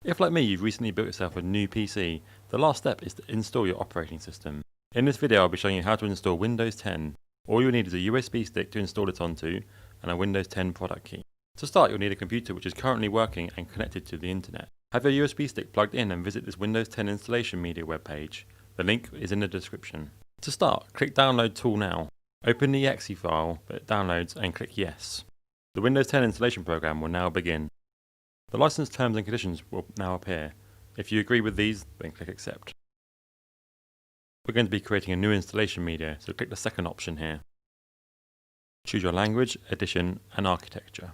If like me you've recently built yourself a new PC, the last step is to install your operating system. In this video I'll be showing you how to install Windows 10. All you'll need is a USB stick to install it onto and a Windows 10 product key. To start you'll need a computer which is currently working and connected to the internet. Have your USB stick plugged in and visit this Windows 10 installation media webpage. The link is in the description. To start, click Download Tool now. Open the exe file that it downloads and click Yes. The Windows 10 installation program will now begin. The license terms and conditions will now appear. If you agree with these, then click Accept. We're going to be creating a new installation media, so click the second option here. Choose your language, edition and architecture.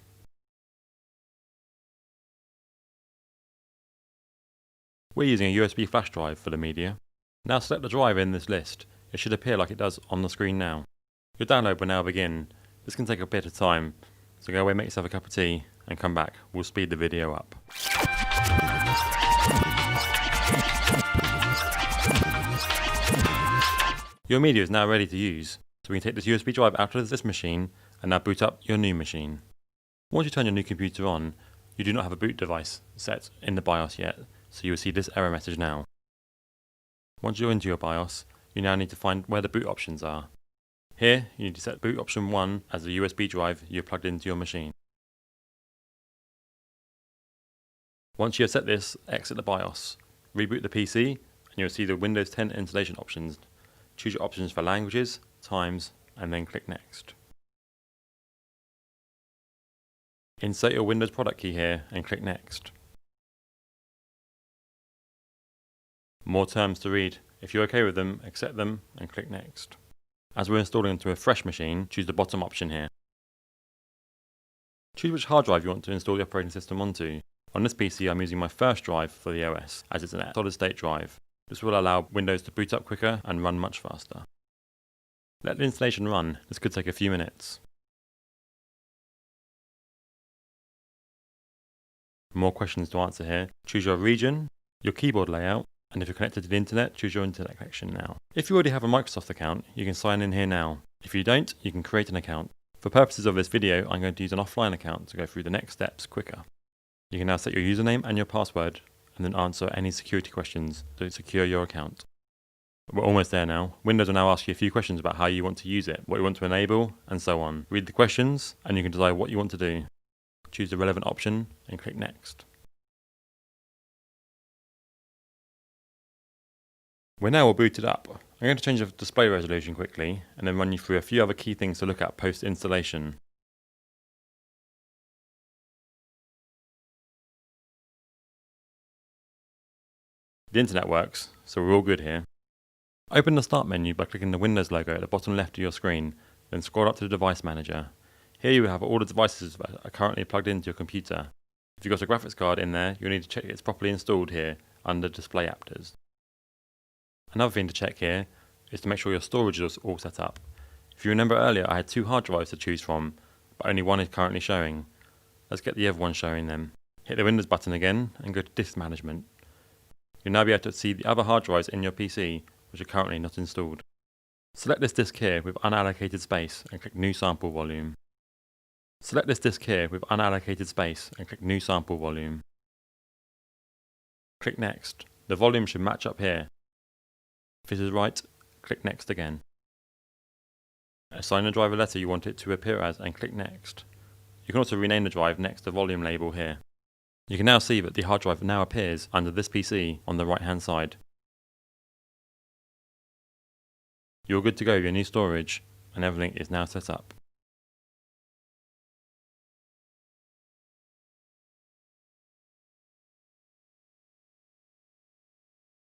We're using a USB flash drive for the media. Now select the drive in this list. It should appear like it does on the screen now. Your download will now begin. This can take a bit of time, so go away, make yourself a cup of tea and come back. We'll speed the video up. Your media is now ready to use, so we can take this USB drive out of this machine and now boot up your new machine. Once you turn your new computer on, you do not have a boot device set in the BIOS yet, so you will see this error message now. Once you're into your BIOS, you now need to find where the boot options are. Here, you need to set boot option 1 as the USB drive you plugged into your machine. Once you have set this, exit the BIOS, reboot the PC, and you'll see the Windows 10 installation options. Choose your options for languages, times, and then click Next. Insert your Windows product key here and click Next. More terms to read. If you're okay with them, accept them and click Next. As we're installing into a fresh machine, choose the bottom option here. Choose which hard drive you want to install the operating system onto. On this PC I'm using my first drive for the OS, as it's a solid state drive. This will allow Windows to boot up quicker and run much faster. Let the installation run. This could take a few minutes. More questions to answer here. Choose your region, your keyboard layout, and if you're connected to the internet, choose your internet connection now. If you already have a Microsoft account, you can sign in here now. If you don't, you can create an account. For purposes of this video, I'm going to use an offline account to go through the next steps quicker. You can now set your username and your password, and then answer any security questions to secure your account. We're almost there now. Windows will now ask you a few questions about how you want to use it, what you want to enable, and so on. Read the questions, and you can decide what you want to do. Choose the relevant option, and click Next. We're now all booted up. I'm going to change the display resolution quickly, and then run you through a few other key things to look at post-installation. The internet works, so we're all good here. Open the Start menu by clicking the Windows logo at the bottom left of your screen, then scroll up to the Device Manager. Here you have all the devices that are currently plugged into your computer. If you've got a graphics card in there, you'll need to check it's properly installed here under Display Adapters. Another thing to check here is to make sure your storage is all set up. If you remember earlier I had 2 hard drives to choose from, but only one is currently showing. Let's get the other one showing then. Hit the Windows button again and go to Disk Management. You'll now be able to see the other hard drives in your PC which are currently not installed. Select this disk here with unallocated space and click New Sample Volume. Select this disk here with unallocated space and click New Sample Volume. Click Next. The volume should match up here. If this is right, click Next again. Assign the drive a letter you want it to appear as and click Next. You can also rename the drive next to the volume label here. You can now see that the hard drive now appears under this PC on the right hand side. You're good to go with your new storage and everything is now set up.